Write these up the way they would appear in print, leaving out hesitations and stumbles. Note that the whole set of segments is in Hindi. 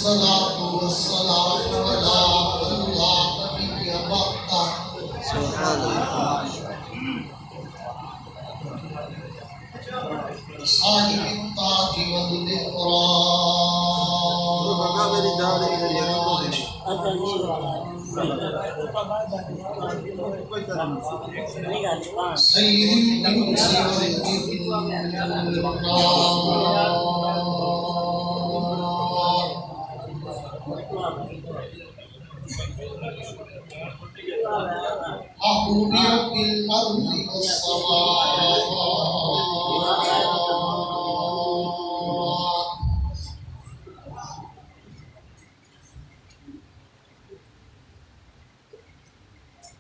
वस्सलातु वस्सलामु अला ला नबिय्य बअदा साहिबित ताज वल इकराम सय्यिदुल इंसी वल महबूबियत बिल अर्ज़ि वस्समावात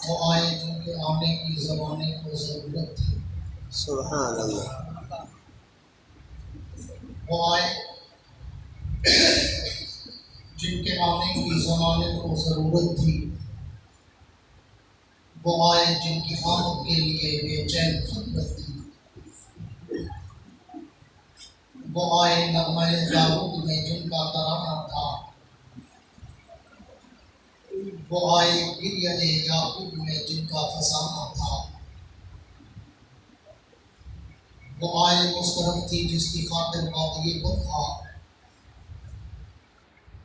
वो आए जिनके आने की ज़माने को ज़रूरत थी सुभान अल्लाह वो आए जिनके आने की ज़माने को ज़रूरत थी वो आए जिनकी आमद के लिए बेचैन खिदमत थी वो आए नग़्मे दाऊद में जिनका तराना था वो आए गिरियन याकूब में जिनका फसाना था वो आए मुस्तरफ थी जिसकी खातिर वादिये बरखा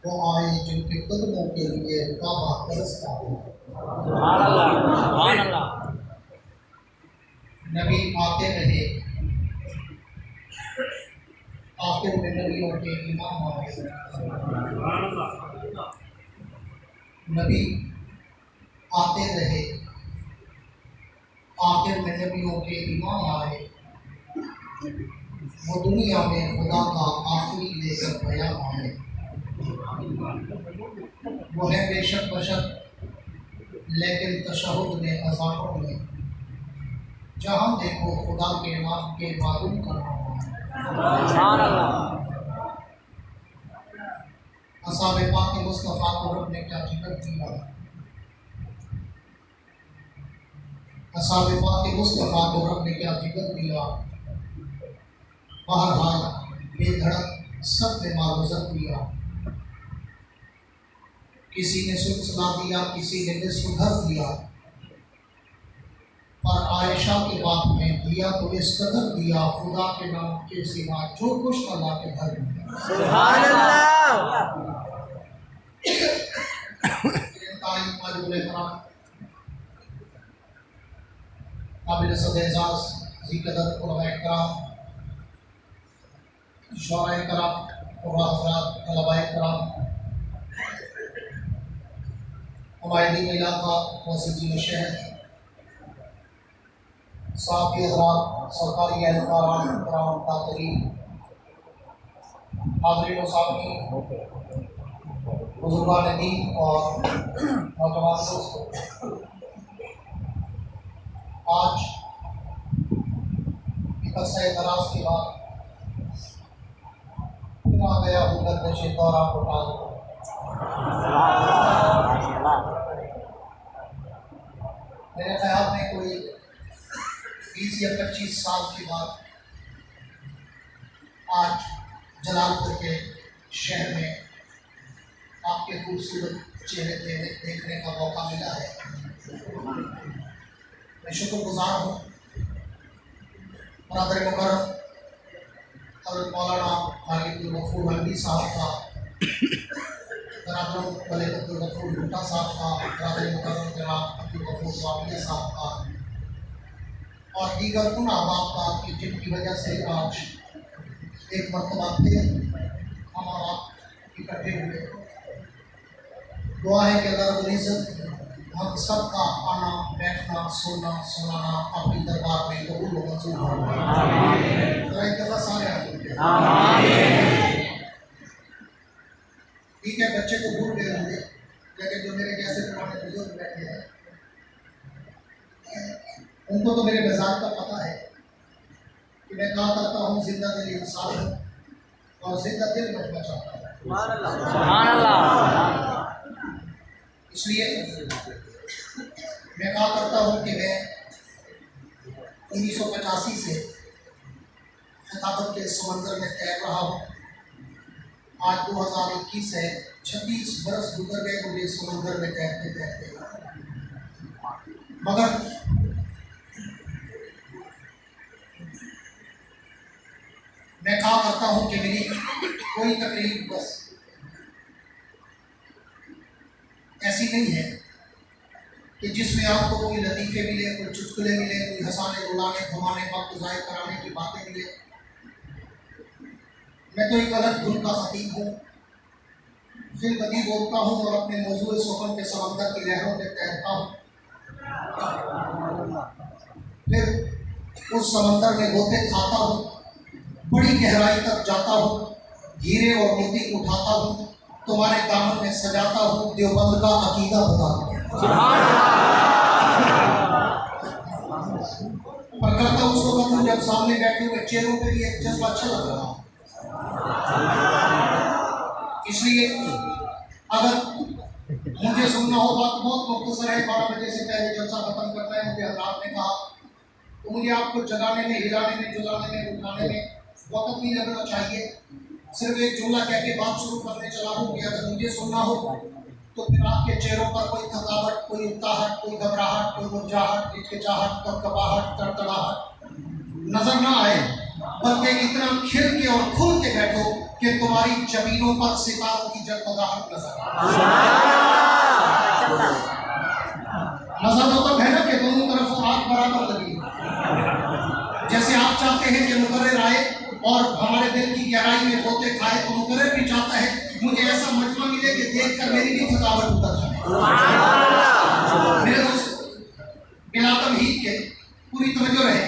वो आए जिनके कदमों के लिए काबा तरसता नबी आते रहे आखिर में नबियों के इमाम आए नबी आते रहे आखिर में नबियों के इमाम आए वो दुनिया में खुदा का आखिरी लेकर बयान आए वो है बेशक बशर लेकिन तशहुद में अज़ानों में जहाँ देखो खुदा के नाम के मालूम करना असाब पाक मुस्तफ़ा को रब ने क्या जिक्र किया असाबिफा के मुस्तफ़ा को रब ने क्या जिक्र दिया, बहरहाल बेधड़क सब ने मारूज़त दिया। किसी ने सुलसला दिया, किसी ने निस्फ़ दिया, पर आयशा के बाप ने दिया तो इस कदर दिया, खुदा के नाम के सिवा जो कुछ अल्लाह के घर दिया। सुभान अल्लाह। काबिल सद-ए-एज़ाज़ ज़ी-क़दर उलमा-ए किराम, शुअरा-ए किराम, क़ुर्रा हज़रात, तलबा-ए किराम, हुमायूनी इलाक़ा मस्जिद शहर, साफ़ी हज़रात, सरकारी एहलकारान, किराम ताक़रीन, हाज़रीन व सामीन, बुज़ुर्गान दीन और नौजवान दोस्तों, आज एक अरसे दराज़ के बाद फिर आ गया हूँ गर्दिश दौरा कोटाल। मेरे ख्याल में कोई 20 या 25 साल के बाद आज जलालपुर के शहर में आपके खूबसूरत चेहरे देखने का मौका मिला है। मैं शुक्रगुजार हूँ बरादर मुकर्रम हज़रत मौलाना अब्दुल गफूर हल्दी साहब का, बरादर मलिक अब्दुल गफूर भुट्टा साहब का, बरादर मुकर्रम जनाब अब्दुल गफूर वाबिया साहब का और दीगर उन अहबाब का कि जिनकी वजह से आज एक मरतबा फिर हम आप इकट्ठे हुए। दुआ है कि अल्लाह रब्बुल इज़्ज़त हम सबका आना, बैठना, सोना, सुनाना अपनी दरबार में कबूल व मंजूर फरमाए। तो एक दफ़ा सारे ठीक है, बच्चे को भूल गए होंगे, लेकिन जो मेरे जैसे पुराने बुजुर्ग बैठे हैं उनको तो मेरे मिजाज का पता है कि मैं कहा करता हूँ जिंदा दिल इंसान हूँ और जिंदा दिल रखना चाहता हूँ। इसलिए मैं कहा करता हूँ कि मैं 1985 से खिताबत के समंदर में तैर रहा हूँ। आज 2021 है, 26 बरस गुजर गए मुझे इस समंदर में तैरते तैरते, मगर मैं कहा करता हूँ कि मेरी कोई तकलीफ बस ऐसी नहीं है कि जिसमें आपको कोई लतीफ़े मिले, कोई चुटकुले मिले, कोई हंसाने रुलाने घुमाने वक्त ज़ाहिर कराने की बातें मिले। मैं तो एक अलग धुन का खतीब हूँ, फिर कभी बोलता हूँ और अपने मौजूद सुखन के समंदर की लहरों में तैरता हूँ, फिर उस समंदर में गोते खाता हूँ, बड़ी गहराई तक जाता हूँ, हीरे और मोती उठाता हूँ, तुम्हारे दामन में सजाता हूँ, देवबंद का अकीदा बता दूँ। पर करता उस वक्त जब सामने बैठे हुए चेहरों पे भी एक जज्बा अच्छा लग रहा। इसलिए अगर मुझे सुनना हो बात बहुत मुख्तसर है, 12 बजे से पहले जलसा खत्म करना है। मुझे हज़रात ने कहा तो मुझे आपको जगाने में, हिलाने में, जुलाने में, उठाने में वक्त नहीं लगना चाहिए। सिर्फ एक जुमला कह के बात शुरू करने चला हूँ कि अगर मुझे सुनना हो तो फिर आपके चेहरों पर कोई थकावट, कोई उकताहट, कोई घबराहट, कोई मुरझाहट, हिचकिचाहट, कपकपाहट, तड़तड़ाहट नजर ना आए, बल्कि इतना खिल के और खुल के बैठो कि तुम्हारी जमीनों पर सितारों की जगमगाहट नजर आए। नजर तो तब है ना कि दोनों तरफ आग बराबर लगी, जैसे आप चाहते हैं कि मुकर्रर आए और हमारे दिल की गहराई में होते खाए, तो मुकर्रर भी चाहता है मुझे ऐसा मजमा मिले कि देखकर मेरी भी थकावट उतर जाए। मेरे दोस्त बिला तमहीद के पूरी तवज्जो रहे।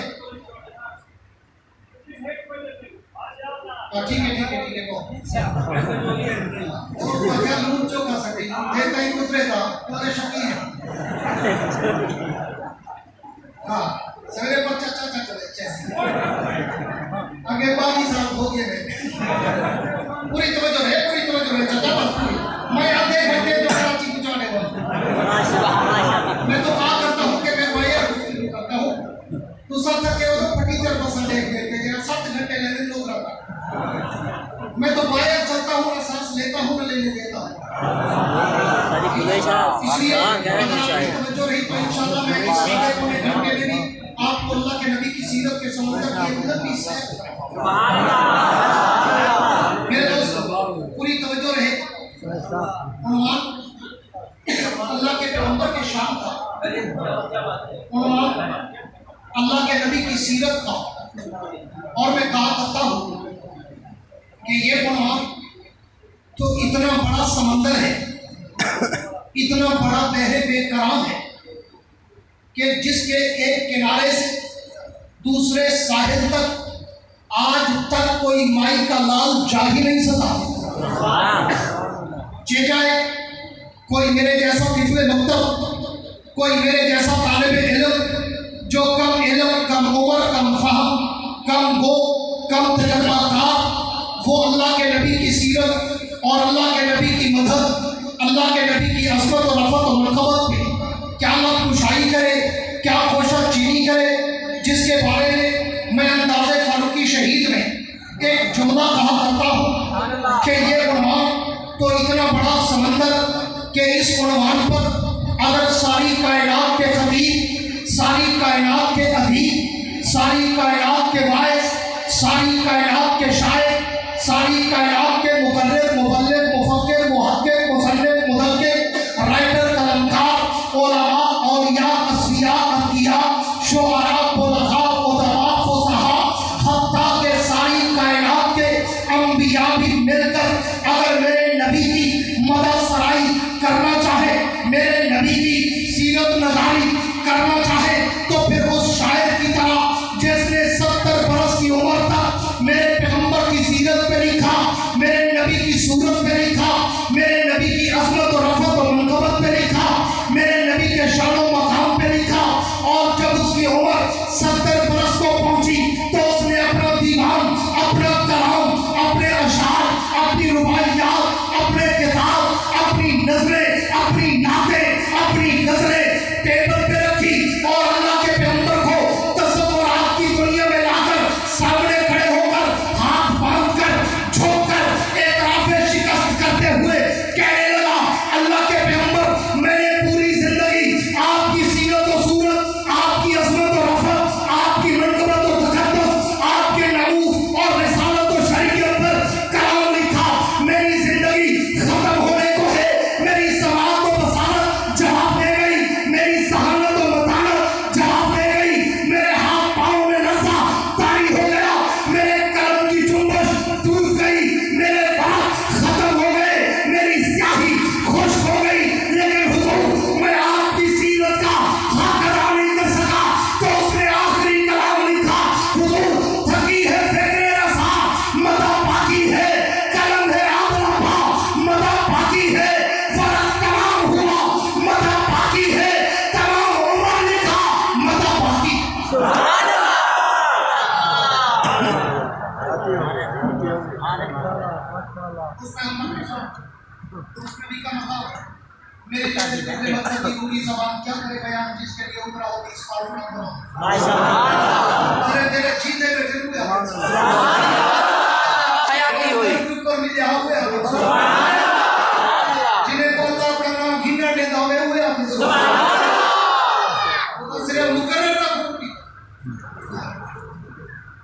ठीक है क्या लूट जो खा सकते देखता ही उतरेगा तुम्हारे शकीन है। हाँ सवेरे पर चाचा चले आगे 22 साल हो गए पूरी तवज्जो रहे चाचा बस पूरी। मैं आधे घंटे तो कराची पहुंचाने वाला, मैं तो कहा करता हूँ कि मैं वायर तुसा तक के वो फटीचर बसन देख देते जरा 7 घंटे लेने लोग रहा मैं तो बाहर चलता हूँ ना सांस लेता हूँ ना लेने देता हूँ इसलिए अगर आपकी तवज्जो रही तो इंशाल्लाह मैं इस आगे पौने घंटे में भी आपको अल्लाह के नबी की सीरत के समंदर की एक लंबी सैर मेरे दोस्त पूरी तवज्जो रहे उन्वान अल्लाह के पैगंबर के शान का उन्वान अल्लाह के नबी की सीरत का और मैं कहा करता हूँ कि ये उन्वान तो इतना बड़ा समंदर है इतना बड़ा बहरे बेकरार है कि जिसके एक किनारे से दूसरे साहिल तक आज तक कोई माई का लाल जा ही नहीं सका चेजाए कोई मेरे जैसा तिफले मकतब कोई मेरे जैसा तालिब इल्म जो कम इल्म कम उम्र कम फहम कम गो कम तजर्बाकार वो अल्लाह के नबी की सीरत और अल्लाह के नबी की मदद अल्लाह के नबी की असमत और रफ़त और मरकबत में क्या अल्लाह खुशाई करे क्या खोशा चीनी करे जिसके बारे में मैं अंदाज़े फारूकी शहीद में एक जुमला कहा करता हूँ कि ये उन्वान तो इतना बड़ा समंदर कि इस उन्वान पर अगर सारी कायनात के खतीब सारी कायनात के अदीब सारी कायनात के वाइस सारी कायनात के शायर सारी कायनात के मुकर्रिर मुबल्लिग मुफक्किर मुहक्किक मुसन्निफ मुदक्किर राइटर कलमकार उलमा औलिया अस्फिया अतिया शुअरा बुलगा उदमा फुसहा हत्ता के सारी कायनात के अंबिया भी मिलकर अगर मेरे नबी की मदद सराई करना चाहे मेरे नबी की सीरत नज़ारी करना चाहे तो फिर उस शायर की तरह जिसने 70 बरस की उम्र तक मेरे पैगंबर की सीरत पे लिखा मेरे नबी की सूरत पे लिखा मेरे नबी की अज़मत और रफ़त और मनक़बत पे लिखा मेरे नबी के शान और मकाम पे लिखा और जब उसकी उम्र 70 बरस को पहुंची तो उसने अपना दीवान अपना कलाम अपने अशार अपनी रुबाइयात अपने किताब अपनी नज़रें अपनी नातें अपनी गज़लें टेबल पे रखी और अल्लाह के पैगंबर को तसव्वुरात की दुनिया में लाकर सामने खड़े होकर हाथ बांधकर झोंककर एतराफ़े शिकस्त करते हुए कहने लगा अल्लाह के पैगंबर मैंने पूरी जिंदगी आपकी सीरत और सूरत आपकी अज़मत और रफ़त आपकी मनक़बत और तक़द्दुस आपके नमूज़ और रिसालत और शरीयत पर कलाम लिखा मेरी जिंदगी खत्म होने को है मेरी समात और बसारत जवाब दे गई मेरी सहानत और मतानत जवाब दे गई मेरे हाथ पाँव में नशा तारी हो गया मेरे कलम की जुम्बश टूट गई मेरे बात खत्म हो गए मेरी स्याही खुश्क हो गई लेकिन हुजूर मैं आपकी सीरत का हक अदा नहीं कर सका तो उसने आखिरी कलाम लिखा हुजूर थकी है फिक्रे रसा मदा बाकी है कलम है आबला मदा बाकी है फर्क तमाम हुआ मदा बाकी है तमाम उम्र लिखा मदा बाकी उस नबी का मकाम मेरे जैसे दिल मतलब की रूही ज़बान क्या करे बयान जिसके लिए उम्र हो 20 साल ना करो माशाअल्लाह तेरे तेरे जीते में जरूर हयाती हुई ऊपर मिल जा हुए सुभान अल्लाह जिन्हें को अल्लाह अपना नाम घिना देता हुए सुभान अल्लाह वो सिर्फ मुकर्रर ना होती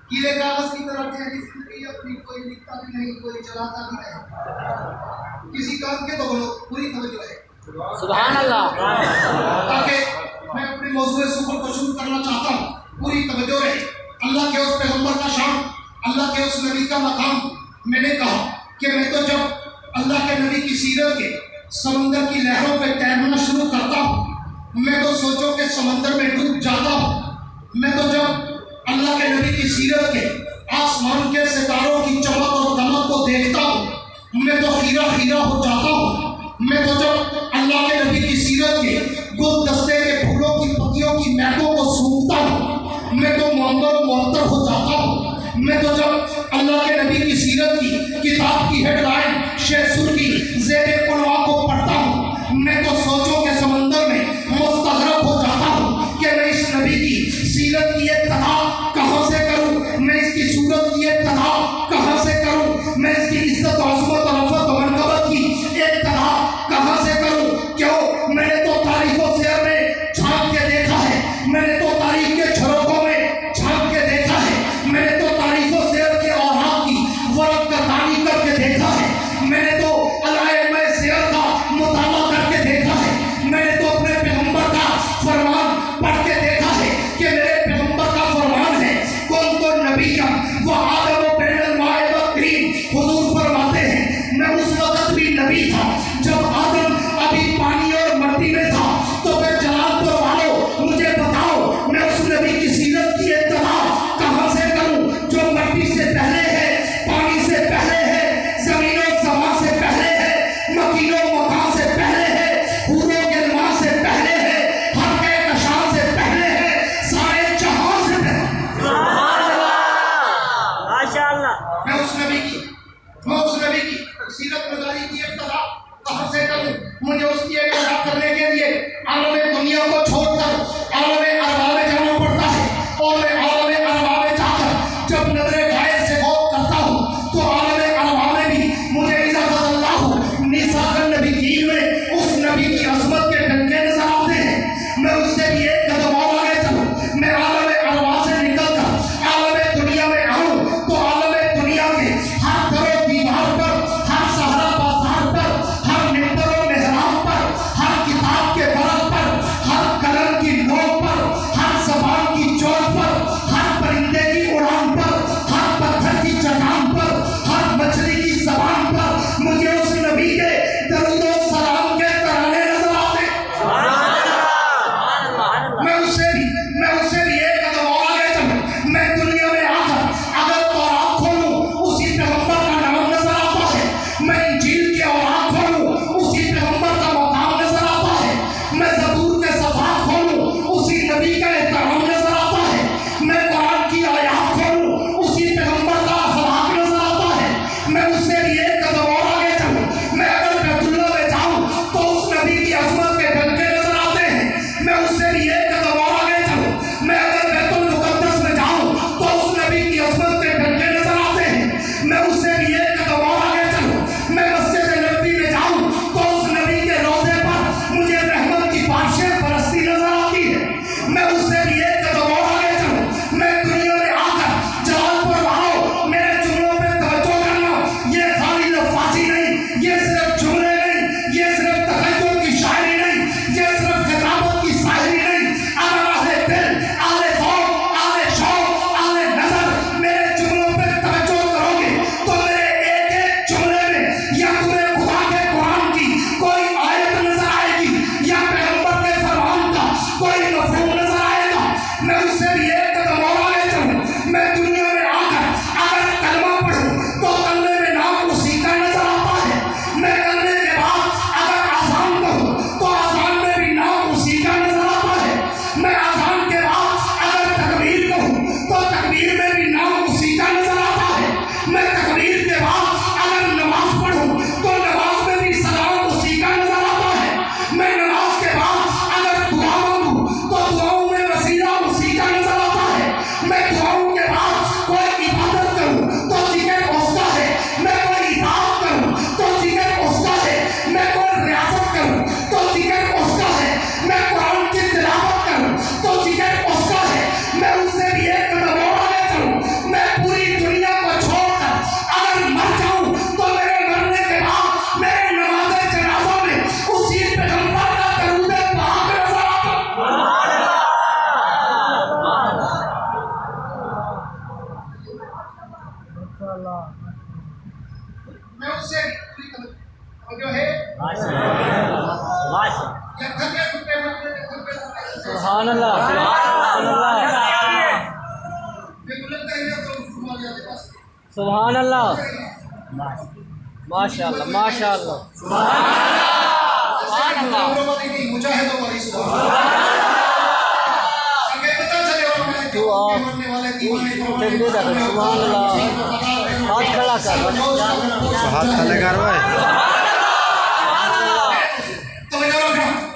कीले कागज की तरह तेरी जिंदगी अपनी कोई लिखता भी नहीं कोई चलाता भी नहीं किसी काम के तो बोलो पूरी तवज्जो है सुभान अल्लाह ताकि मैं अपने मौजूद सुपर को शुरू करना चाहता हूँ पूरी तवज्जो रहे अल्लाह के उस पैगंबर का शान अल्लाह के उस नबी का मकाम मैंने कहा कि मैं तो जब अल्लाह के नबी की सीरत के समंदर की लहरों पे तैरना शुरू करता हूँ मैं तो सोचो कि समंदर में डूब जाता हूँ मैं तो जब अल्लाह के नबी की सीरत के आसमान के सितारों की चमक और दमक को देखता हूँ मैं तो खीरा खीरा हो जाता हूँ मैं तो जब अल्लाह के नबी की सीरत के गुलदस्ते के फूलों की पत्तियों की महकों को सूंघता हूँ मैं तो मुअत्तर हो जाता हूँ मैं तो जब अल्लाह के नबी की सीरत की किताब की हेडलाइन शेखसुर की ज़ेरे कुनवा को पढ़ता हूँ मैं तो सोचों के समंदर में मुस्तग़रक़ हो जाता हूँ कि मैं इस नबी की सीरत की एक तलाश मैं उससे जो है सुभान अल्लाह, सुभान अल्लाह, माशाअल्लाह, माशाअल्लाह, सुभान अल्लाह, मुजाहिदों वाली सुभान अल्लाह, हाथ खड़ा कर, हाथ खड़े कर भाई।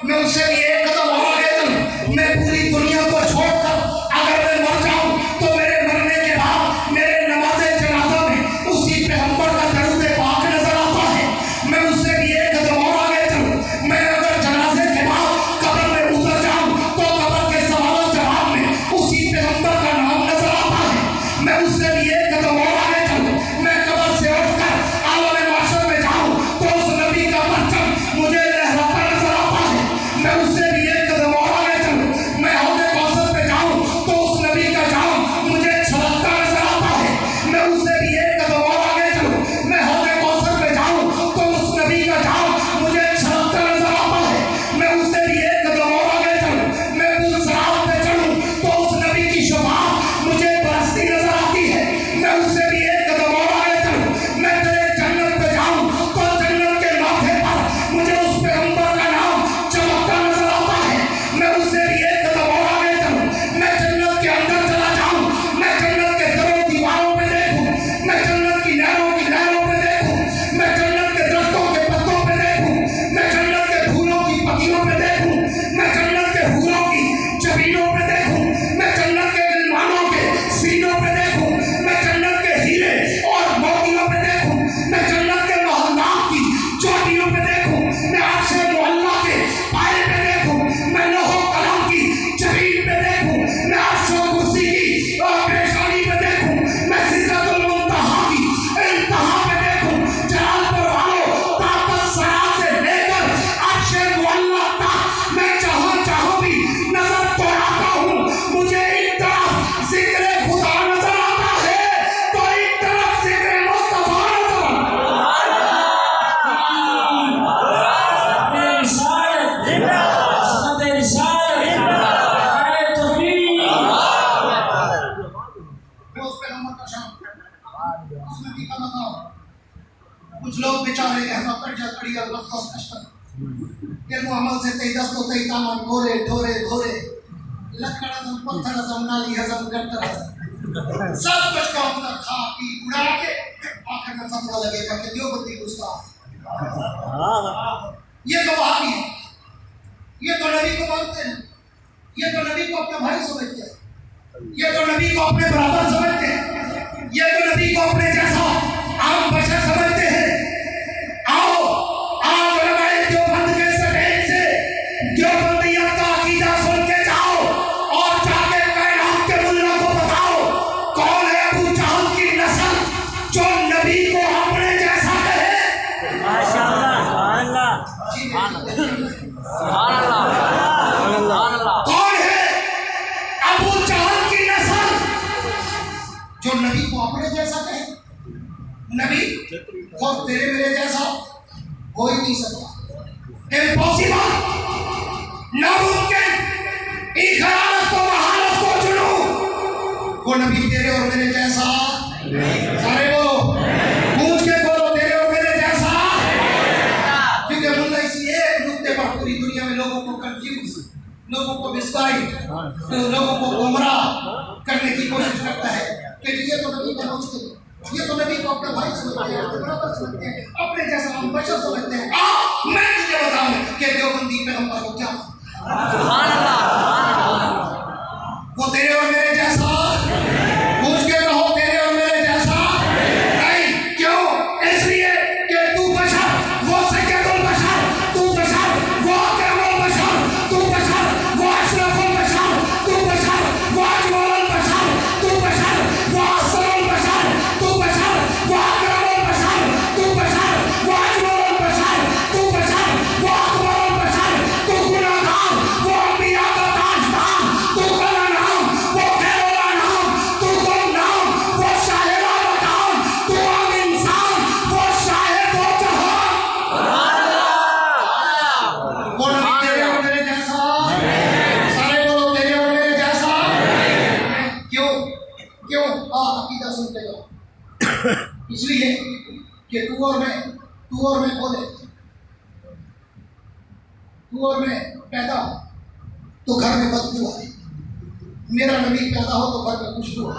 मैं उससे भी एक कदम और आगे चलूं। मैं पूरी दुनिया को छोड़कर अगर मैं मर जाऊं तो मेरे मरने के बाद मेरे नमाज़े जनाजा में उसी पैगंबर का दरूद पाक नजर आता है। मैं उससे भी एक कदम और आगे चलूं। मैं अगर जनाजे के बाद कब्र में उतर जाऊं तो कब्र के सवाल जवाब में उसी पैगंबर का नाम नजर आता है। मैं उससे भी एक कदम और आगे चलूं। मैं कब्र से उठकर आलम महशर में जाऊं तो उस नबी का परचम मुझे लहराता नजर आता है। मैं उससे भी एक कदम और आगे चलूं। मैं हौज़े कौसर पे जाऊं तो उस नबी का जाम मुझे छलकता नजर आता है। मैं उससे भी एक कदम और आगे चलूं। मैं हौज़े कौसर पे जाऊं तो उस नबी का जाम मुझे छलकता नजर आता है। मैं उससे भी एक कदम और आगे चलूं। मैं पुलसरात पे चढ़ूं तो उस नबी की शफाअत मुझे बरसती नजर आती है। मैं उससे भी एक कदम और आगे चलूं। मैं तेरे जन्नत पे जाऊं तो जन्नत के माथे पर मुझे उस पैगंबर का नाम चमकता नजर आता है। मैं उससे भी एक कदम और आगे चलूं। मैं जन्नत के अंदर चला जाऊं। मैं जन्नत के दरों दीवारों पे देखूं। मैं जन्नत की नहरों पे देखूं। मैं जन्नत के दरख्तों के पत्तों पे देखूं। मैं जन्नत के फूलों की पत्तियों पे देखूं। मैं जन्नत के हूरों की जबीनों पे देखूं। मैं जन्नत के गिलमानों के सीनों पे देखूं। मैं जन्नत के हीरे और मोतियों पे देखूं। मैं जन्नत के महल्लात की चोटियों पे देखूं। मैं अर्शे मुअल्ला के पाए पे देखूं। मैं लौह कलम की जबीन पे देखूं। मैं अर्श और कुर्सी की पेशानी पे देखूं। मैं सिदरतुल मुंतहा की इंतहा पे देखूं। जलाल परवानो ताकत सरा से लेकर अर्शे मुअल्ला तक मैं जहां जहां भी नजर दौड़ाता हूं मुझे एक तरफ जिक्र खुदा नजर आता है तो एक तरफ जिक्र मुस्तफा नजर आता है। उस पैगंबर का शान, उस नबी का मकाम। कुछ लोग बेचारे रहना पड़ जा कड़ी और वक्त को कष्ट के अमल से तई दस्त तई तामन गोरे ढोरे धोरे लकड़ा जम पत्थर जम नाली हजम गट्टर सब कुछ का अपना खा पी उड़ा के आखिर में फतवा लगेगा कि देवबंदी गुस्ताख। ये तो वहाबी है। ये तो नबी को मानते हैं। ये तो नबी को अपना भाई समझते हैं। ये तो नबी को अपने बराबर समझते हैं। ये तो नबी को अपने जैसा आम बशर समझते हैं। आओ आज उलमाए देवबंद के सटेज से देवबंदियत का अकीदा सुन के जाओ और जाके कायनात के मुल्ला को बताओ कौन है अबू जहल की नस्ल जो नबी को अपने जैसा कहे। माशाअल्लाह, सुभान अल्लाह, सुभान अल्लाह, सुभान अल्लाह, कौन है अबू जहल की नस्ल जो नबी को अपने जैसा कहे। नबी और तेरे मेरे जैसा हो ही नहीं सकता। इम्पॉसिबल, नामुमकिन, इखलास को महारत को चुनो। वो नबी तेरे और मेरे जैसा सारे बोलो, पूछ के बोलो तेरे और मेरे जैसा। क्योंकि मुल्ला इसी एक नुक्ते पर पूरी दुनिया में लोगों को कंफ्यूज, लोगों को मिसगाइड, लोगों को गुमराह करने की कोशिश करता है कि ये तो नबी का मुश्किल, ये तो नबी को अपना भाई समझते हैं, अपने बराबर समझते हैं, अपने जैसा हम बशर समझते हैं। मैं तुझे बताऊं कि देवबंदी पैगंबर को क्या सुभान अल्लाह, वो तेरे और मेरे जैसा। पूछ के कहो तेरे और मेरे जैसा नहीं। क्यों? इसलिए कि तू बशर, वो सय्यदुल बशर, तू बशर, वो अकरमुल बशर, तू बशर, वो अशरफुल बशर, तू बशर, वो अजमलुल बशर, तू बशर, वो अहसनुल बशर, तू बशर, वो अकरमुल बशर, तू बशर, वो अजमलुल बशर, तू बशर, वो अकबरुल बशर, तू गुनाहगार, वो अंबिया का ताजदार, तू कलानाम, वो अकीदा सुनते जाओ। इसलिए कि तू और मैं बोले, तू और मैं पैदा तो घर में बदबू आए, मेरा नबी पैदा हो तो घर में खुशबू आए।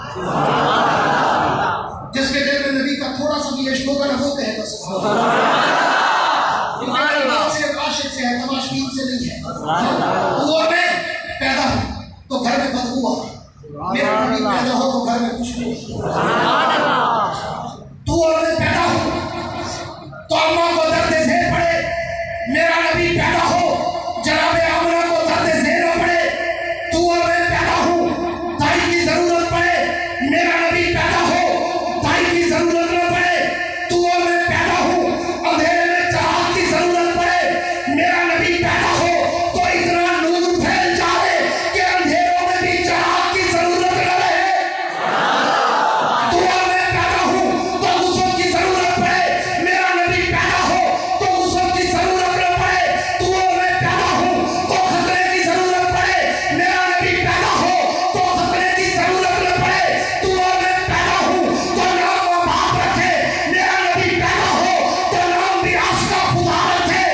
जिसके दिल में नबी का थोड़ा सा भी इश्क होगा ना वो कहे बस आशिक से है, तमाशबीन से नहीं है। तू और मैं पैदा हो तो घर में बदबू आए, मेरा नबी पैदा हो तो घर में खुशबू आए। तू और मैं पैदा हो तो अम्मा को दर्द झेल पड़े, मेरा नबी पैदा हो जनाबे आमना को दर्द झेल न पड़े। तू और मैं पैदा हूँ ताई की जरूरत पड़े, मेरा नबी पैदा हो ताई की जरूरत न पड़े। तू और मैं पैदा हूँ अंधेरे में चाहत की जरूरत पड़े, मेरा नबी पैदा हो तो इतना नूर फैल जाए कि अंधेरों में भी चाहत की जरूरत न रहे। तू और मैं पैदा हूँ तो गुस्सों की जरूरत पड़े, मेरा नबी पैदा हो तो गुस्सों की जरूरत न पड़े। तू और मैं पैदा हूँ तो खतरे की जरूरत पड़े, मेरा नबी पैदा हो तो खतरे की जरूरत न पड़े। तू और मैं पैदा हूँ तो नाम माँ बाप रखे, मेरा नबी पैदा हो तो नाम भी आस्था खुदा रखे।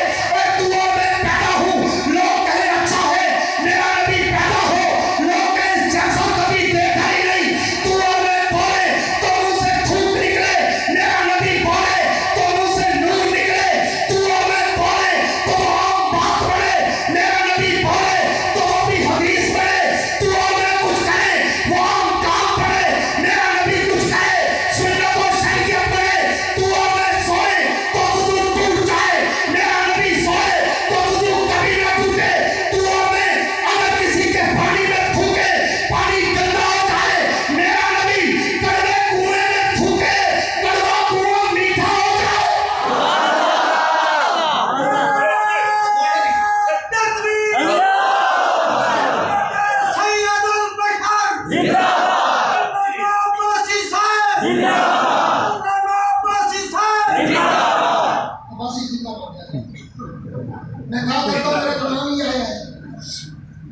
तू और मैं पैदा हूँ लोग कहे अच्छा है, मेरा नबी पैदा हो लोग कहे जैसा कभी देखा ही नहीं। तू और मैं बोले तो मुँह से थूक निकले, मेरा नबी बोले तो मुँह से नूर निकले। तू और मैं बोले तो वो आम बात पड़े, मेरा नबी बोले तो वो भी हदीस पड़े। तू और मैं कुछ कहे वो आम काम पड़े, मेरा नबी कुछ कहे सुन्नत और शरीयत पड़े। तू और मैं सोए तो वुज़ू टूट जाए, मेरा नबी सोए तो वुज़ू कभी न टूटे। तू और मैं अगर किसी के पानी में थूके पानी गंदा हो जाए, मेरा नबी कड़वे कुएं में थूके कड़वा कुआं मीठा हो जाए। अब्बासी जिंदाबाद है। मैं कहा करता हूँ मेरा तो नाम ही आया है,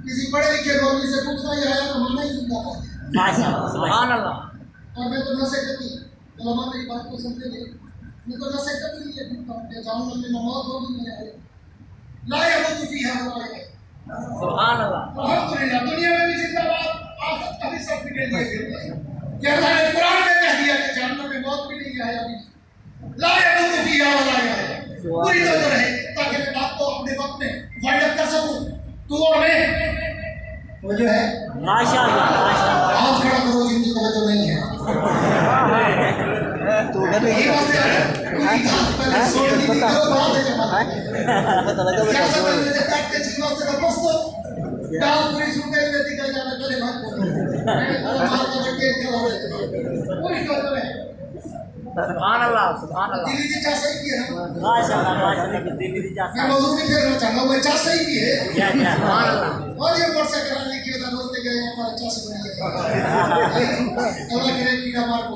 किसी पढ़े लिखे मौलवी से पूछना ही आया तो माना ही जिंदाबाद है। सुभान अल्लाह। और मैं तो नशे कती उलमा मेरी बात को समझे नहीं, मैं तो नशे कती नहीं है, जाऊंगा मैं मौत होगी मेरे आए ला यमूतु फीहा वला यहया। सुभान अल्लाह। अल्हम्दुलिल्लाह दुनिया में भी जिंदाबाद, आखिरत का भी सर्टिफिकेट लिए फिरते हैं कि अल्लाह ने कुरान में कह दिया कि जहन्नम में मौत भी नहीं है अभी। ला यमूतु फीहा वला यहया पूरी तरह रहे ताकि मैं बात को अपने वक्त में वाइड अप कर सकूं। तू और मैं वो जो है माशाअल्लाह माशाअल्लाह। हाथ खड़ा करो जिनकी तवज्जो नहीं है। यही बात है, पूरी हाथ पहले सोच ली थी, करो बात है जमात में। सियासत में मुझे काटते छीनो से तो बस तो डाल पूरी सुनते हुए निकल जाना करे भाग बोलो। मैं बात को बैठ के चला रहे थे। पूरी तवज्जो है। सुभान अल्लाह सुभान अल्लाह। दिल्ली की चाय सही की है ना? माशाअल्लाह माशाअल्लाह। दिल्ली की चाय मैं मौजूद नहीं फेरना चाहता हूँ, मैं चाय सही की है। क्या क्या सुभान अल्लाह। और ये वर्षा कराने की वजह बोलते गए हमारा चाय से बनी है। अल्लाह करे कीड़ा मार को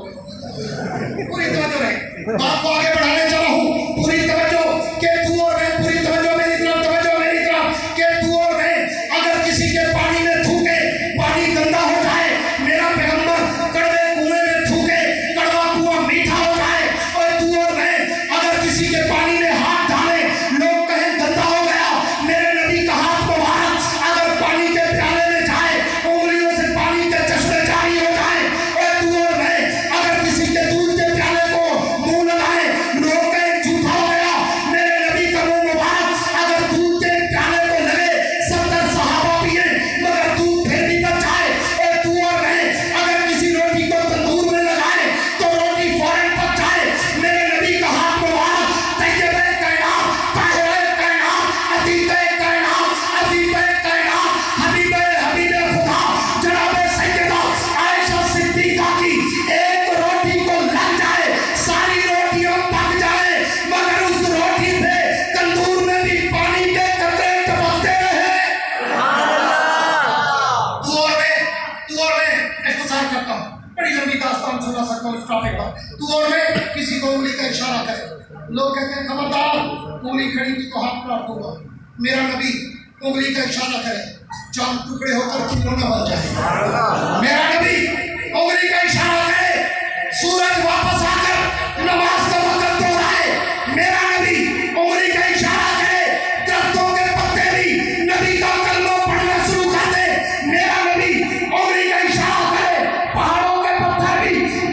पूरी तवज्जो है। बात को आगे बढ़ाने चला हूँ, पूरी तवज्जो के तू और मैं, पूरी तवज्जो मेरी तरफ, तवज्जो मेरी तरफ के तू और मैं अगर किसी के पानी में थूके पानी गंदा हो जाए, मेरा पैगंबर कड़वे कुएं में थूके कड़वा कुआं मीठा हो जाए। और तू और मैं अगर किसी के पानी में हाथ डाले लोग कहें गंदा हो गया, मेरे नबी का हाथ मुबारक अगर पानी के प्याले में जाए उंगलियों से पानी के चश्मे जारी हो जाए। और तू और मैं अगर किसी के दूध के प्याले को मुंह लगाए लोग कहें झूठा हो गया, मेरे नबी का मुंह मुबारक अगर दूध के प्याले को लगे 70 सहाबा पिए मगर दूध फिर भी बच जाए। और तू और मैं अगर किसी रोटी को तंदूर में लगाए तो रोटी फौरन पक जाए, मेरे नबी का हाथ मुबारक तैयबे कायनात ताहिरे कायनात अतीबे कायनात अजीबे कायनात हबीबे हबीबे खुदा जनाबे सैयदा आयशा सिद्दीका की एक रोटी को लग जाए सारी रोटियां पक जाए मगर उस रोटी पे तंदूर में भी पानी के कतरे टपकते रहे। तू और मैं इख्तिसार करता हूँ, बड़ी लंबी दास्तान सुना सकता हूँ इस टॉपिक पर। तू और मैं किसी को उंगली का इशारा करे, लोग कहते हैं खबरदार उंगली खड़ी की तो हाथ काट दूंगा, मेरा नबी उंगली का इशारा करे चांद टुकड़े होकर खिलौना बन जाए। मेरा नबी उंगली का इशारा करे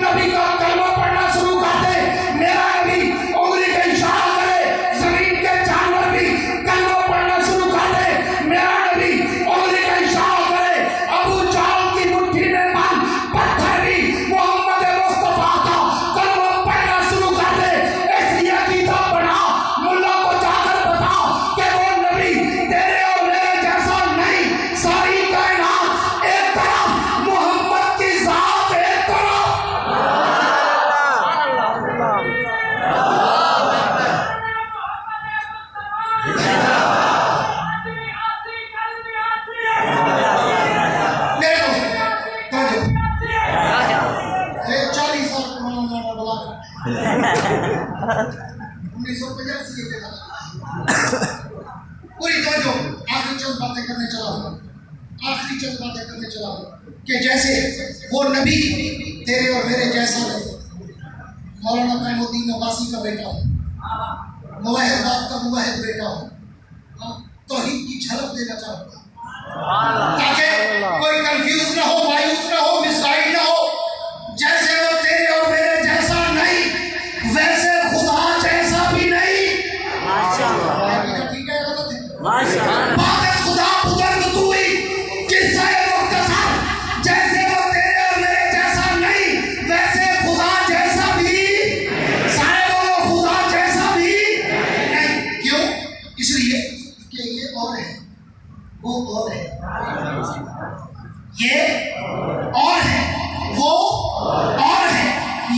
नबी का कलमा पढ़ना शुरू कर दे, मेरा नबी उंगली का इशारा करे, जमीन के जानवर भी कलमा पढ़ना शुरू कर दे, मेरा नबी उंगली का इशारा करे, अबू जहल की मुट्ठी में बंद पत्थर भी मोहम्मद मुस्तफा का कलमा पढ़ना शुरू कर दे। इसलिए अकीदा बना, मुल्ला को जाकर बता कि वो नबी तेरे और मेरे जैसा नहीं, सारी कायनात एक तरफ, मोहम्मद की जात एक तरफ। मेरे दोस्त, तवज्जो, ये 40 साल पुराना गाना बजा 1985 के गाना। पूरी तवज्जो, आखिरी चंद बातें करने चला हूं कि जैसे वो नबी तेरे और मेरे जैसा नहीं। मौलाना कैमुद्दीन नवासी का बेटा हूँ, मुवाहिदात का मुवाहिद बेटा हूँ, तौहीद की झलक देना चाहता हूँ ताकि कोई कंफ्यूज ना हो, मायूस ना हो, मिसगाइड ना हो। जैसे वो तेरे और मेरे जैसा नहीं, वैसे खुदा जैसा भी नहीं। ठीक है, गलत है? बात खुदा बुजुर्ग तू ही, किस्सा मुख्तसर, जैसे वो तेरे और मेरे जैसा नहीं, वैसे खुदा जैसा भी, सारे बोलो खुदा जैसा भी नहीं। क्यों? इसलिए कि ये और है, वो और है, ये और है, वो और है,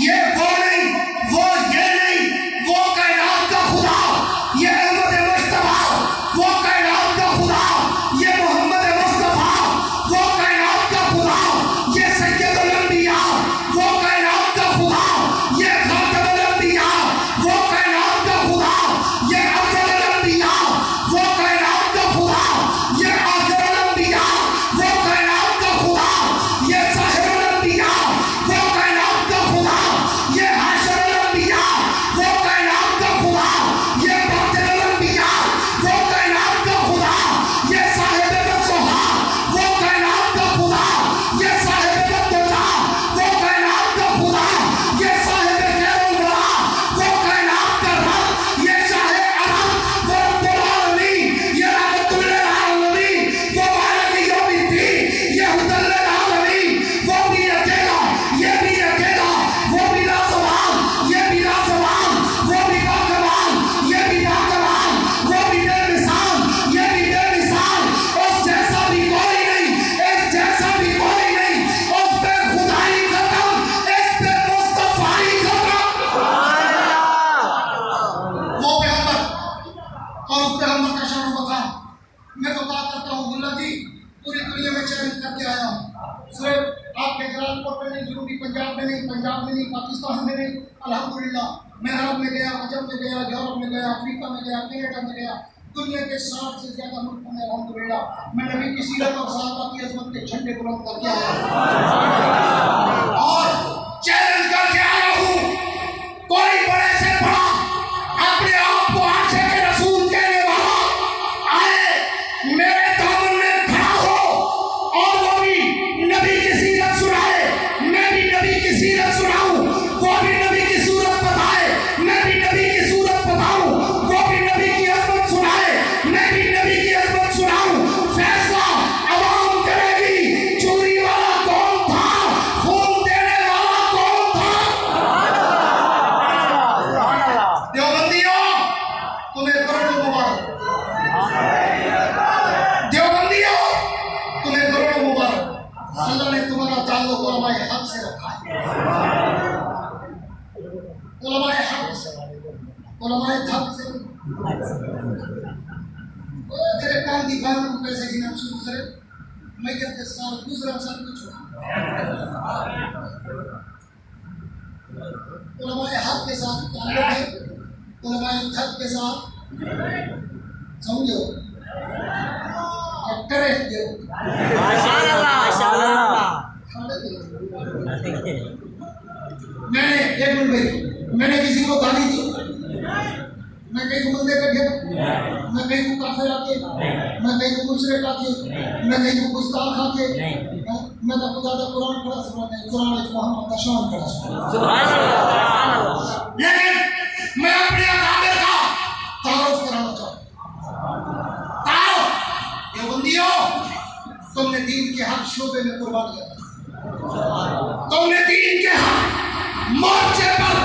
ये वो नहीं, वो ये नहीं, वो कायनात का खुदा, ये अहमद मुस्तफा, वो कायनात का खुदा, ये मोहम्मद मुस्तफा, वो कायनात का खुदा, ये सैयदुल अंबिया, वो कायनात का खुदा, ये खातमुल अंबिया, वो कायनात का खुदा, ये अफजलुल अंबिया, वो कायनात का खुदा, ये आखिरुल अंबिया, वो कायनात का खुदा, ये साहिबुल अंबिया, वो कायनात का खुदा, ये हाशिरुल अंबिया, वो कायनात का खुदा, ये बातिनुल अंबिया, वो कायनात का खुदा, ये साहिब बसहा, वो कायनात का खुदा, ये साहिब बतुजा, वो कायनात का खुदा, ये साहिब खैरुल वरा, वो कायनात का रब, ये शाहे अरब, वो रब्बुल आलमीन, ये रहमतुल लिल आलमीन, वो मालिक यौमिद्दीन, ये हुदल लिल आलमीन, वो भी अकेला, ये भी अकेला, वो भी लाजवाब, ये भी लाजवाब, वो भी बाकमाल, ये भी बाकमाल, वो भी बेमिसाल, ये भी बेमिसाल, उस जैसा भी कोई नहीं, इस जैसा भी कोई नहीं, उस पे खुदाई खत्म, इस पे मुस्तफाई खत्म। वो पैगंबर और उस पैगंबर का शान मकाम। मैं तो बात करता हूँ मुल्ला जी, पूरी दुनिया में चैलेंज करके आया हूँ, सिर्फ आपके जलालपुर में नहीं, जनूबी पंजाब में नहीं, पाकिस्तान में नहीं, अल्हम्दुलिल्लाह मैं अरब में गया, अजम में गया, यूरोप में गया, अफ्रीका में गया, कनाडा में गया, दुनिया के 60 से ज्यादा मुल्कों में अल्हम्दुलिल्लाह मैं नबी की सीरत और सहाबा की अज़मत के झंडे बुलंद करके आया हूँ और चैलेंज करके आया हूँ। कोई बड़े से बड़ा अपने आप को आशे के रसूल कहने वाला आए मेरे दामन में खड़ा हो और वो भी नबी की सीरत सुनाए, मैं भी नबी की सीरत सुनाऊं, वो भी नबी की सूरत बताए, मैं भी नबी की सूरत बताऊं, वो भी नबी की अज़मत सुनाए, मैं भी नबी की अज़मत सुनाऊं। फैसला अवाम करेगी, चोरी वाला कौन था, खून देने वाला कौन था। देवबंदियों, तुम्हें करोड़ों मुबारक, देवबंदियों, तुम्हें करोड़ों मुबारक। अल्लाह ने तुम्हारा ताल्लुक उलमाए हक से रखा है, उलमाए हक से, उलमाए हक से। तेरे काम की बात को कैसे गिना शुरू करे, मैं कहते साल दूसरा साल कुछ उलमाए हक के साथ ताल्लुक है, उलमाए हक के साथ समझो और करे दो। मैंने एक मिनट भाई, मैंने किसी को गाली दी, मैं कहीं को बंदे का घेरा, मैं कहीं को काफिर आके, मैं कहीं को मुशरिक आके, मैं कहीं को गुस्ताख आके, मैं तो खुदा दा कुरान पढ़ा सुना नहीं, कुरान में मोहम्मद का शान पढ़ा सुना। सुभान अल्लाह। लेकिन मैं अपने अकाबिर का तारुफ कराना चाहता हूँ। तारुफ देवबंदियों, तुमने दीन के हर शोबे में कुर्बानी दी, तुमने दीन के हर मोर्चे पर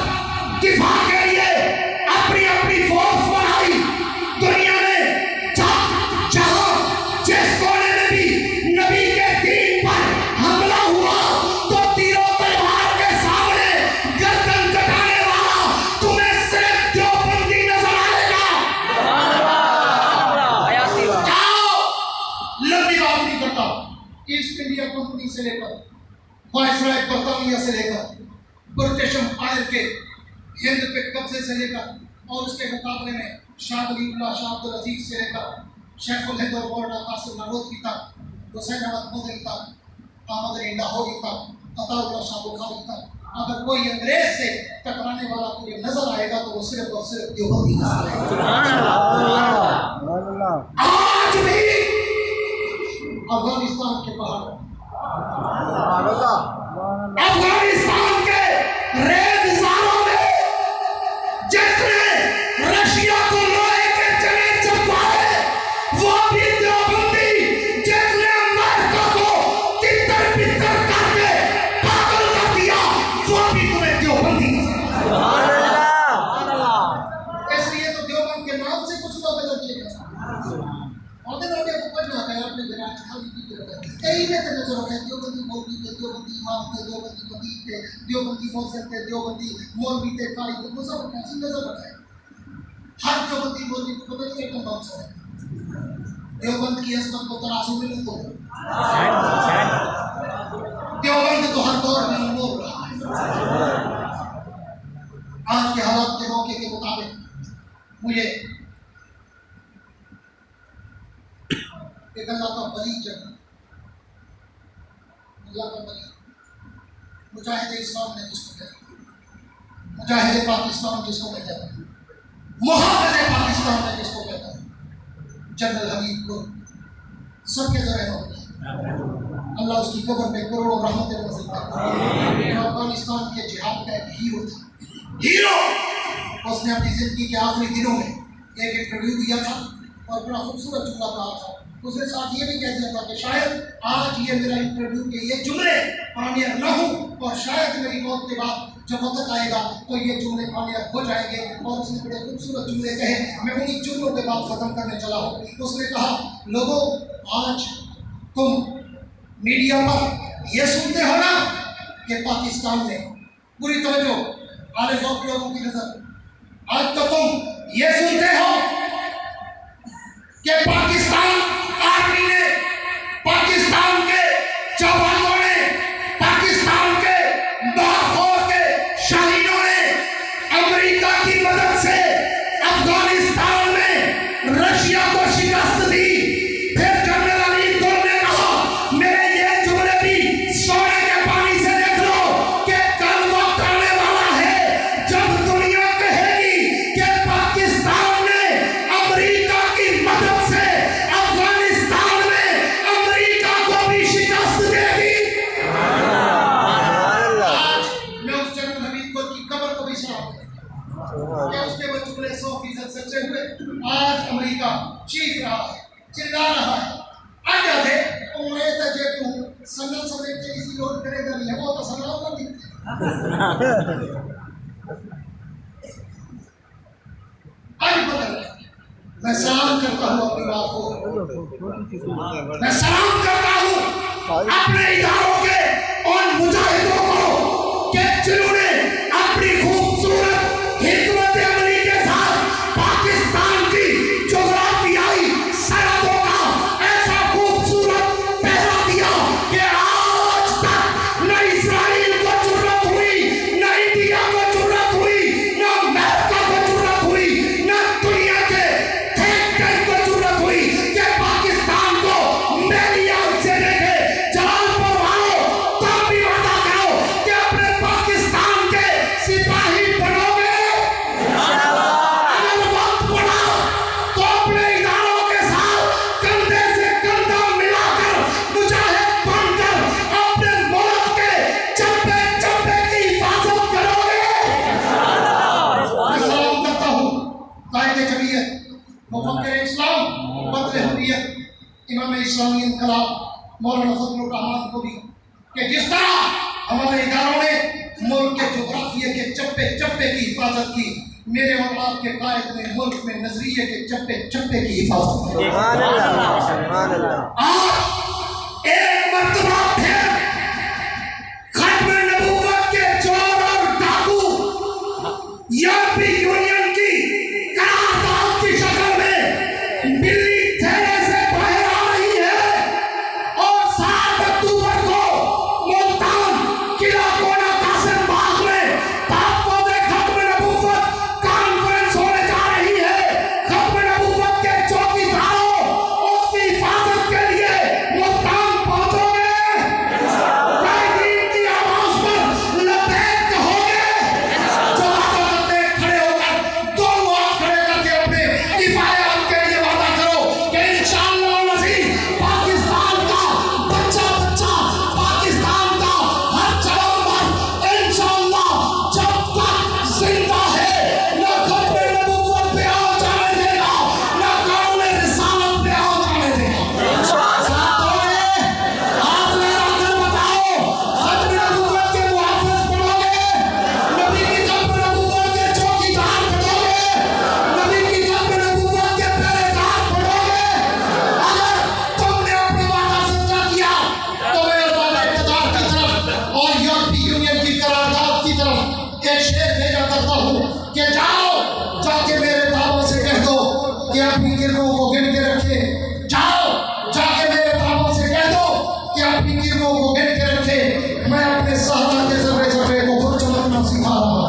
दिफा के लिए अपनी अपनी फोर्स बढ़ाई। दुनिया में जहां जिस कोने में भी नबी के दीन पर हमला हुआ तो तीरों तलवार के सामने गर्दन कटाने वाला तुम्हें सिर्फ देवबंदी नजर आएगा। जाओ, लंबी बात नहीं करता। ईस्ट इंडिया कंपनी से लेकर वायसराय बर्तानिया से लेकर ब्रिटिश एम्पायर के हिंद पे कब्जे से लेकर और उसके मुकाबले में शाह वलीउल्लाह शाह अब्दुल अजीज से लेकर शेखुल हिंद और मौलाना कासिम नानोतवी तक, हुसैन अहमद मदनी तक, अहमद अली लाहौरी तक, अताउल्लाह शाह बुखारी तक, अगर कोई अंग्रेज से टकराने वाला कोई नजर आएगा तो वो सिर्फ और सिर्फ देवबंदी नजर आएगा। सुभान अल्लाह। आज भी अफगानिस्तान के पहाड़, अफगानिस्तान के रेगिस्तानों में जिसने रशिया को लोहे के चने चपकाए वो भी देवबंदी, जिसने अमेरिका को तितर बितर करके पागल कर दिया वो भी तुम्हें देवबंदी नजर आएगा। सुभान अल्लाह। इसलिए तो देवबंद के नाम से कुछ लोग बदल किए गए। और लोग को पढ़ना है अपने ग्राम खाली की तरह कई में तो नजर रखे देवबंदी मौलवी के, देवबंदी इमाम के, देवबंदी खतीब के, देवबंदी मौलवी के, देवबंदी मौलवी के, कारी के, वो सब कैसे नजर रखे। हर देवबंदी मौलवी को पता नहीं है कौन सा है। देवबंद की असमत को तराजू में नहीं तोड़ो। देवबंद तो हर दौर में अनमोल रहा है। आज के हालात के मौके के मुताबिक मुझे एक अल्लाह का वली चाहिए, अल्लाह का वली, मुजाहिद इस्लाम ने जिसको कहते हैं, मुजाहिद पाकिस्तान जिसको कहते हैं, मुहाफिज पाकिस्तान ने जिसको कहते हैं, जनरल हबीब को सबके जरिए अल्लाह उसकी कब्र में करोड़ों रहमतें नसीब करे। अफगानिस्तान के जिहाद का एक हीरो था, हीरो। उसने अपनी जिंदगी के आखिरी दिनों में एक इंटरव्यू दिया था और बड़ा खूबसूरत जुमला कहा था। उसने साथ ये भी कह दिया था कि शायद आज ये मेरा इंटरव्यू के ये जुमले कामयाब न हो और शायद मेरी मौत के बाद जब वक्त आएगा तो ये जुमले कामयाब हो जाएंगे। और उसने बड़े खूबसूरत जुमले कहे, मैं उन्हीं जुमलों के बाद ख़त्म करने चला हूँ। उसने कहा, लोगों आज तुम मीडिया पर ये सुनते हो ना कि पाकिस्तान ने, पूरी तवज्जो आले ज़ौक़ लोगों की नज़र, आज तो तुम ये सुनते हो कि पाकिस्तान आर्मी ने, पाकिस्तान के जवानों ने, पाकिस्तान के बाखौर के शहीदों ने अमेरिका की मदद से अफगानिस्तान में रशिया को शिकस्त दी। फिर जनरल अली ने कहा, मेरे ये जुमले भी सोने के पानी से देख लो कि कल वक्त आने वाला है जब दुनिया कहेगी कि पाकिस्तान ने अमेरिका की मदद से अफगानिस्तान में अमेरिका को भी शिकस्त देगी। आज मैं उस जनरल हबीब की कब्र को भी सलाम क्या उसके वो जुमले 100% सच्चे हुए। आज अमेरिका चीख रहा है, चिल्ला रहा है, आजा दे उम्मीद है जे तू संगल समय के किसी लोग करेगा नहीं है वो तो सलाम कर दी। आज बदल मैं सलाम करता हूँ अपनी बात को, मैं सलाम करता हूँ अपने इदारों के और मुजाहिदों को कि जिन्होंने अपनी खूबसूरत हिकमत अमली के साथ पाकिस्तान की जोग्राफियाई सरहदों का ऐसा खूबसूरत पहरा दिया कि आज तक न इस्राइल को जरूरत हुई, न इंडिया को जरूरत हुई, न अमेरिका को जरूरत हुई, न दुनिया के थिंक टैंक को जरूरत हुई कि पाकिस्तान को मेरी आंख से देखे। जलालपुर वालों, तब भी वादा करो कि अपने पाकिस्तान इमाम इस्लामी इनकलाब मौलाना फजलुर रहमान को भी कि जिस तरह हमारे इदारों ने मुल्क के जोग्राफिया के चप्पे चप्पे की हिफाजत की, मेरे और आपके कायद ने मुल्क में नजरिए के चप्पे चप्पे की हिफाजत की। सुभान अल्लाह, सुभान अल्लाह। आज एक मर्तबा फिर खत्म नबूवत के चोर और डाकू यूरोपीय यूनियन की करारदाद की शक्ल में दिल्ली थैले से बाहर आ रही है और 7 अक्टूबर को मुल्तान किला कोना कासिम बाग में तहफ़्फ़ुज़ खत्म नबूवत कॉन्फ्रेंस होने जा रही है। खत्म नबूवत के चौकीदारों उसकी हिफाजत के लिए मुल्तान पहुंचोगे, की आवाज पर लबैक कहोगे, जो वादा करते हैं खड़े होकर दोनों हाथ खड़े करके अपने हिफाजत के लिए वादा करो कि इंशाअल्लाह नज़ीर पाकिस्तान का बच्चा बच्चा, पाकिस्तान का हर जवान इंशाअल्लाह जब तक जिंदा है न खत्म नबूवत पे आ जाने देगा, न कानून रिसालत पे आ जाने देगा। हाथ लगा कर बताओ, खत्म नबूवत के मुहाफ़िज़ बनोगे, नबी की खत्म नबूवत के चौकीदार बनोगे, नबी की खत्म नबूवत के पहरेदार बनोगे। अगर तुमने अपना वादा सच्चा किया तो मैं अल्लाह इक़्तिदार की तरफ और यूरोपीय यूनियन की करारदाद की तरफ एक शेर भेजा करता हूँ कि जाओ जाके मेरे दावों से कह दो कि अपनी किरणों को गिन के रखे। जाओ जाके मेरे दावों से कह दो कि अपनी किरणों को गिन के रखे। मैं अपने सहरा के जर्रे जर्रे को खुद चमकना सिखा रहा हूँ।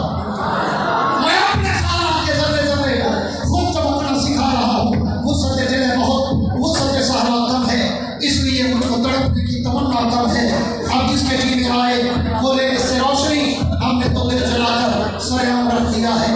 मैं अपने सहरा के जर्रे जर्रे को खुद चमकना सिखा रहा हूँ। वुसअत दिल बहुत, वुसअत सहरा कम है, इसलिए उनको तड़पने की तमन्ना कम है। अब जिसके जीने आए बोले इससे रोशनी हमने तो दिल जलाकर सरेआम रख दिया है।